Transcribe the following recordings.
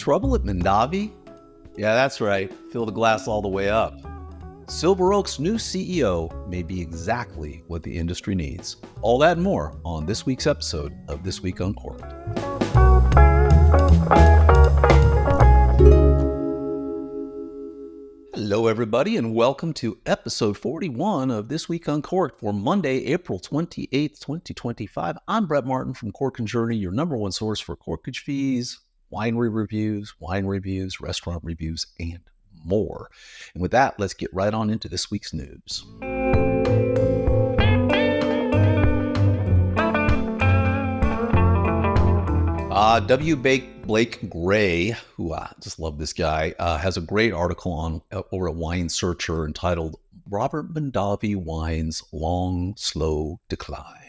Trouble at Mondavi? Yeah, that's right. Fill the glass all the way up. Silver Oak's new CEO may be exactly what the industry needs. All that and more on this week's episode of This Week Uncorked. Hello, everybody, and welcome to episode 41 of This Week Uncorked for Monday, April 28th, 2025. I'm Brett Martin from Cork & Journey, your number one source for corkage fees, winery reviews, wine reviews, restaurant reviews, and more. And with that, let's get right on into this week's news. W. Blake Gray, who I just love this guy, has a great article on over at Wine Searcher entitled Robert Mondavi Wine's Long, Slow Decline.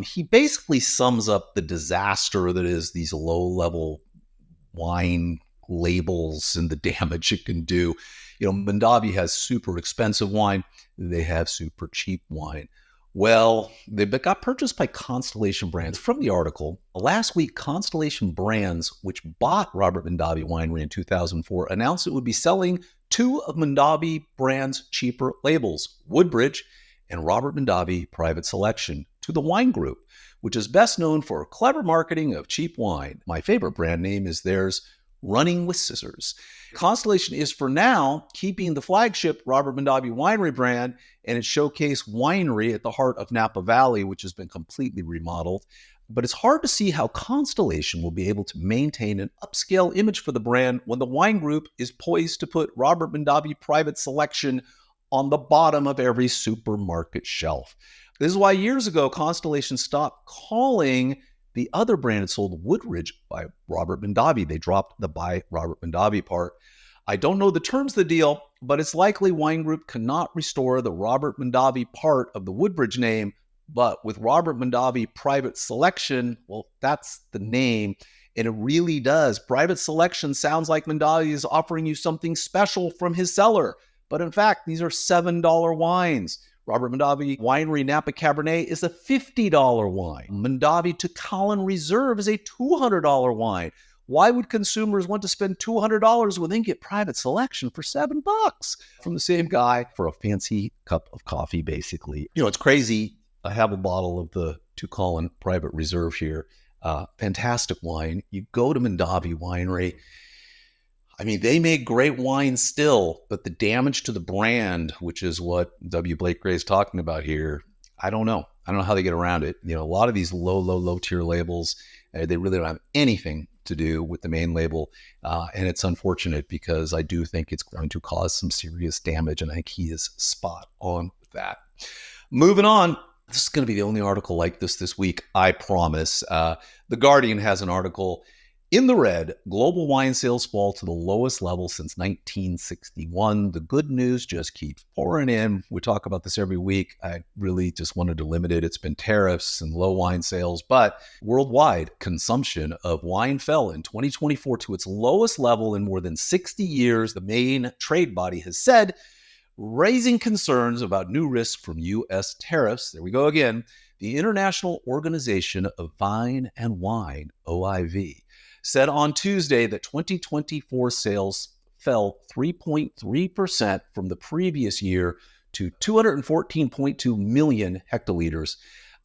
He basically sums up the disaster that is these low-level wine labels and the damage it can do. You know, Mondavi has super expensive wine. They have super cheap wine. Well, they got purchased by Constellation Brands. From the article, last week, Constellation Brands, which bought Robert Mondavi Winery in 2004, announced it would be selling two of Mondavi Brands' cheaper labels, Woodbridge and Robert Mondavi Private Selection, to the wine group, which is best known for clever marketing of cheap wine. My favorite brand name is theirs, Running with Scissors. Constellation is, for now, keeping the flagship Robert Mondavi Winery brand and its showcase winery at the heart of Napa Valley, which has been completely remodeled. But it's hard to see how Constellation will be able to maintain an upscale image for the brand when the wine group is poised to put Robert Mondavi Private Selection on the bottom of every supermarket shelf. This is why years ago, Constellation stopped calling the other brand it sold, Woodbridge by Robert Mondavi. They dropped the by Robert Mondavi part. I don't know the terms of the deal, but it's likely Wine Group cannot restore the Robert Mondavi part of the Woodbridge name. But with Robert Mondavi Private Selection, well, that's the name. And it really does. Private Selection sounds like Mondavi is offering you something special from his cellar. But in fact, these are $7 wines. Robert Mondavi Winery Napa Cabernet is a $50 wine. Mondavi to Colin Reserve is a $200 wine. Why would consumers want to spend $200 when they can get Private Selection for $7 from the same guy for a fancy cup of coffee, basically? You know, it's crazy. I have a bottle of the To Colin Private Reserve here. Fantastic wine. You go to Mondavi Winery. I mean, they make great wine still, but the damage to the brand, which is what W. Blake Gray is talking about here, I don't know. I don't know how they get around it. You know, a lot of these low tier labels, they really don't have anything to do with the main label. And it's unfortunate because I do think it's going to cause some serious damage. And I think he is spot on with that. Moving on. This is going to be the only article like this week, I promise. The Guardian has an article. In the red, global wine sales fall to the lowest level since 1961. The good news just keeps pouring in. We talk about this every week. I really just wanted to limit it. It's been tariffs and low wine sales, but worldwide consumption of wine fell in 2024 to its lowest level in more than 60 years, the main trade body has said, raising concerns about new risks from U.S. tariffs. There we go again. The International Organization of Vine and Wine, OIV, said on Tuesday that 2024 sales fell 3.3% from the previous year to 214.2 million hectoliters.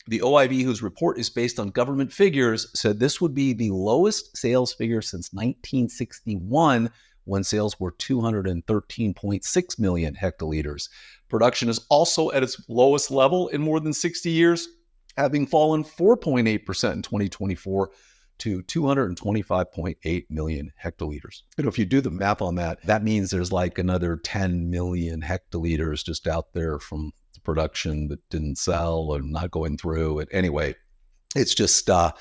The OIV, whose report is based on government figures, said this would be the lowest sales figure since 1961, when sales were 213.6 million hectoliters. Production is also at its lowest level in more than 60 years, having fallen 4.8% in 2024 to 225.8 million hectoliters. You know, if you do the math on that, that means there's like another 10 million hectoliters just out there from the production that didn't sell or not going through it. Anyway, it's just a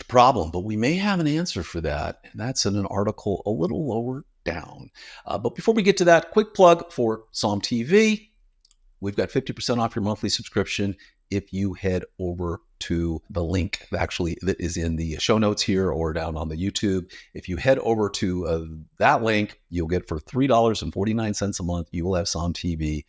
problem, but we may have an answer for that. And that's in an article a little lower down. But before we get to that, quick plug for SOMM TV. We've got 50% off your monthly subscription if you head over to the link actually that is in the show notes here or down on the YouTube. If you head over to that link, you'll get for $3.49 a month, you will have SOMM TV,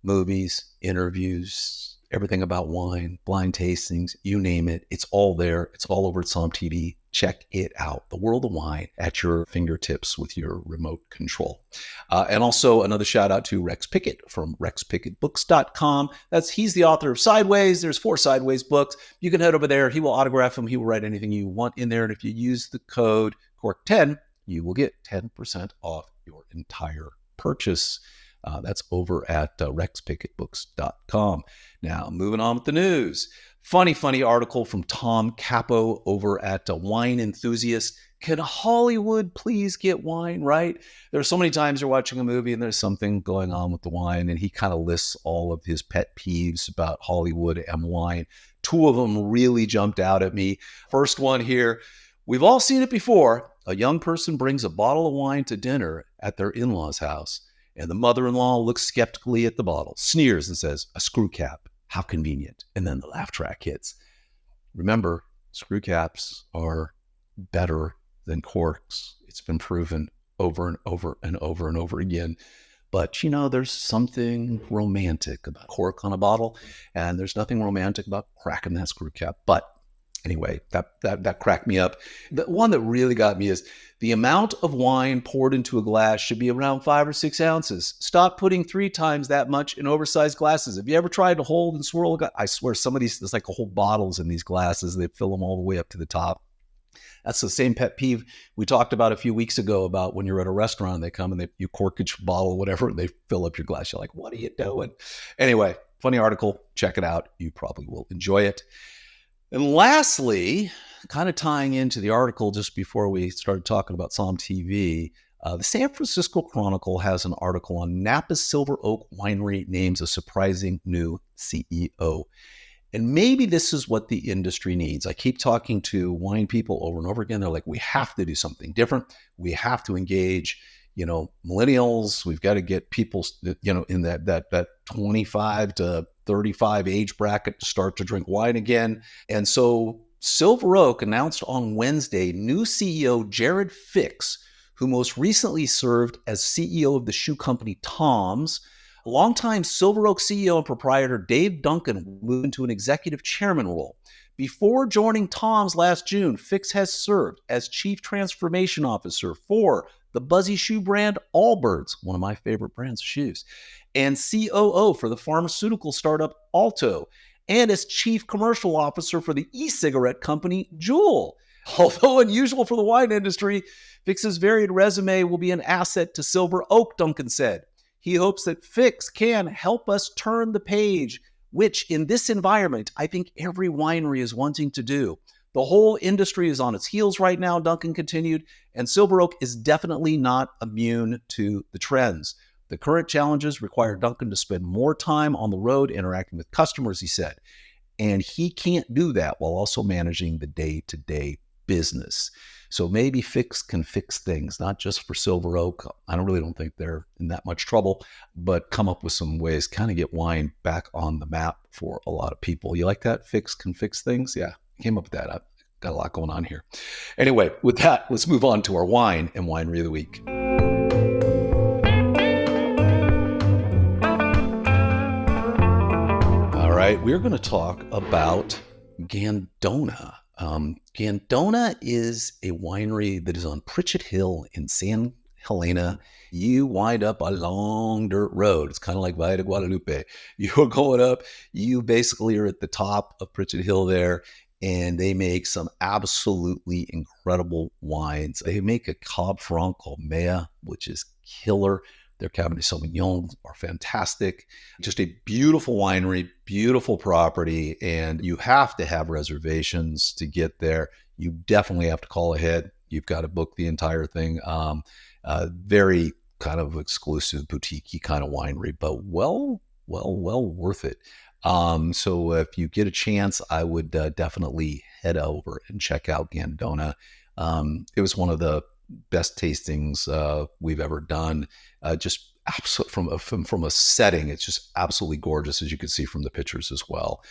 movies, interviews, everything about wine, blind tastings, you name it. It's all there. It's all over at sommtv.com. Check it out. The world of wine at your fingertips with your remote control. And also another shout out to Rex Pickett from rexpickettbooks.com. He's the author of Sideways. There's 4 Sideways books. You can head over there. He will autograph them. He will write anything you want in there. And if you use the code Cork10, you will get 10% off your entire purchase. That's over at rexpickettbooks.com. Now, moving on with the news. Funny article from Tom Capo over at Wine Enthusiast. Can Hollywood please get wine right? There are so many times you're watching a movie and there's something going on with the wine, and he kind of lists all of his pet peeves about Hollywood and wine. 2 of them really jumped out at me. First one here. We've all seen it before. A young person brings a bottle of wine to dinner at their in-laws' house, and the mother-in-law looks skeptically at the bottle, sneers and says, "A screw cap. How convenient." And then the laugh track hits. Remember, screw caps are better than corks. It's been proven over and over and over and over again. But, there's something romantic about cork on a bottle, and there's nothing romantic about cracking that screw cap. But anyway, that cracked me up. The one that really got me is the amount of wine poured into a glass should be around 5 or 6 ounces. Stop putting 3 times that much in oversized glasses. Have you ever tried to hold and swirl? I swear some of these, there's like a whole bottles in these glasses. They fill them all the way up to the top. That's the same pet peeve we talked about a few weeks ago about when you're at a restaurant and they come and you cork your bottle, whatever, and they fill up your glass. You're like, what are you doing? Anyway, funny article. Check it out. You probably will enjoy it. And lastly, kind of tying into the article just before we started talking about SOMM TV, the San Francisco Chronicle has an article on Napa's Silver Oak Winery names a surprising new CEO. And maybe this is what the industry needs. I keep talking to wine people over and over again. They're like, we have to do something different. We have to engage, millennials. We've got to get people, in that 25 to 35 age bracket to start to drink wine again. And so Silver Oak announced on Wednesday new CEO Jared Fix, who most recently served as CEO of the shoe company Tom's. Longtime Silver Oak CEO and proprietor Dave Duncan moved into an executive chairman role. Before joining Tom's last June, Fix has served as chief transformation officer for the buzzy shoe brand Allbirds, one of my favorite brands of shoes, and COO for the pharmaceutical startup Alto, and as chief commercial officer for the e-cigarette company Juul. Although unusual for the wine industry, Fix's varied resume will be an asset to Silver Oak, Duncan said. He hopes that Fix can help us turn the page, which in this environment, I think every winery is wanting to do. The whole industry is on its heels right now, Duncan continued, and Silver Oak is definitely not immune to the trends. The current challenges require Duncan to spend more time on the road interacting with customers, he said. And he can't do that while also managing the day-to-day business. So maybe Fix can fix things, not just for Silver Oak. I don't think they're in that much trouble, but come up with some ways, kind of get wine back on the map for a lot of people. You like that? Fix can fix things? Yeah, came up with that. I've got a lot going on here. Anyway, with that, let's move on to our wine and winery of the week. All right, we're going to talk about Gandona. Gandona is a winery that is on Pritchett Hill in San Helena. You wind up a long dirt road. It's kind of like Valle de Guadalupe. You're going up, you basically are at the top of Pritchett Hill there, and they make some absolutely incredible wines. They make a Cab Franc called Mea, which is killer. Their Cabernet Sauvignon are fantastic. Just a beautiful winery, beautiful property, and you have to have reservations to get there. You definitely have to call ahead. You've got to book the entire thing. Very kind of exclusive, boutique-y kind of winery, but well worth it. So if you get a chance, I would definitely head over and check out Gandona. It was one of the best tastings we've ever done. Just absolutely from a setting, it's just absolutely gorgeous, as you can see from the pictures as well.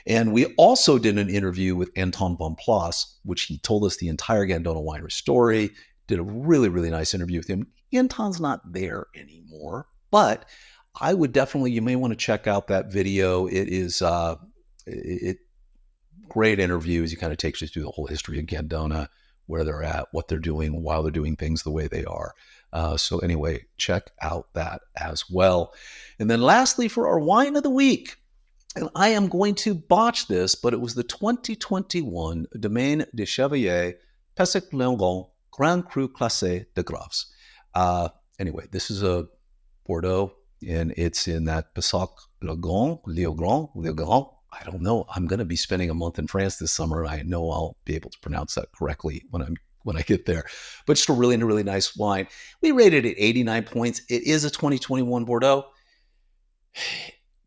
And we also did an interview with Anton Van De Plas, which he told us the entire Gandona winery story. Did a really, really nice interview with him. Anton's not there anymore, but I would definitely, you may want to check out that video. It is great interviews. He kind of takes you through the whole history of Gandona, where they're at, what they're doing, while they're doing things the way they are. So anyway, check out that as well. And then lastly, for our wine of the week, and I am going to botch this, but it was the 2021 Domaine de Chevalier Pessac-Léognan Grand Cru Classé de Graves. Anyway, this is a Bordeaux, and it's in that Pessac-Léognan. I don't know. I'm going to be spending a month in France this summer. I know I'll be able to pronounce that correctly when I get there. But just a really, really nice wine. We rated it 89 points. It is a 2021 Bordeaux.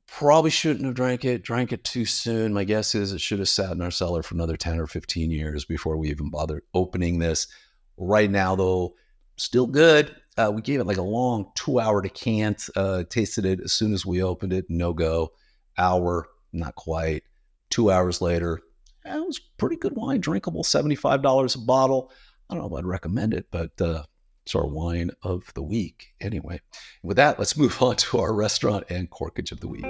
Probably shouldn't have drank it too soon. My guess is it should have sat in our cellar for another 10 or 15 years before we even bothered opening this. Right now, though, still good. We gave it like a long 2-hour decant. Tasted it as soon as we opened it. No go. Hour, not quite. 2 hours later, it was pretty good wine. Drinkable, $75 a bottle. I don't know if I'd recommend it, but it's our wine of the week. Anyway, with that, let's move on to our restaurant and corkage of the week.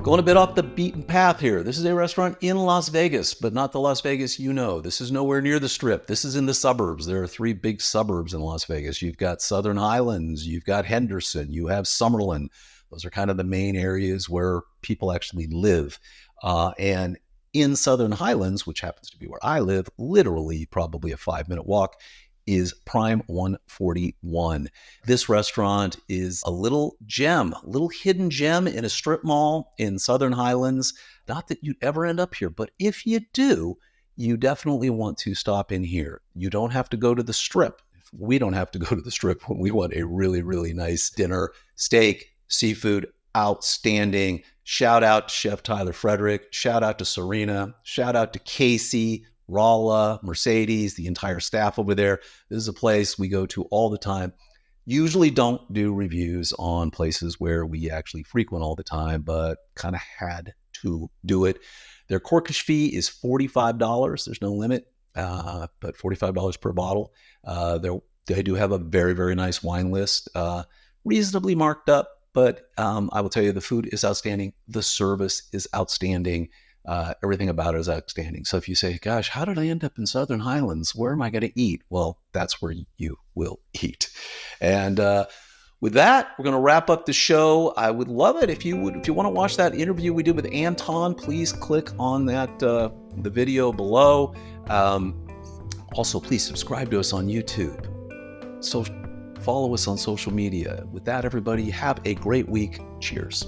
Going a bit off the beaten path here. This is a restaurant in Las Vegas, but not the Las Vegas you know. This is nowhere near the Strip. This is in the suburbs. There are 3 big suburbs in Las Vegas. You've got Southern Highlands, you've got Henderson, you have Summerlin. Those are kind of the main areas where people actually live. And in Southern Highlands, which happens to be where I live, literally probably a 5-minute walk, is Prime 141. This restaurant is a little gem, a little hidden gem in a strip mall in Southern Highlands. Not that you'd ever end up here, but if you do, you definitely want to stop in here. You don't have to go to the Strip. We don't have to go to the Strip when we want a really, really nice dinner. Steak, seafood, outstanding. Shout out to Chef Tyler Frederick. Shout out to Serena. Shout out to Casey, Rala, Mercedes, the entire staff over there. This is a place we go to all the time. Usually don't do reviews on places where we actually frequent all the time, but kind of had to do it. Their corkage fee is $45. There's no limit, but $45 per bottle. They do have a very, very nice wine list, reasonably marked up, but I will tell you the food is outstanding. The service is outstanding. Everything about it is outstanding. So if you say, gosh, how did I end up in Southern Highlands? Where am I going to eat? Well, that's where you will eat. And with that, we're going to wrap up the show. I would love it if you want to watch that interview we did with Anton, please click on that the video below. Also, please subscribe to us on YouTube. So follow us on social media. With that, everybody, have a great week. Cheers.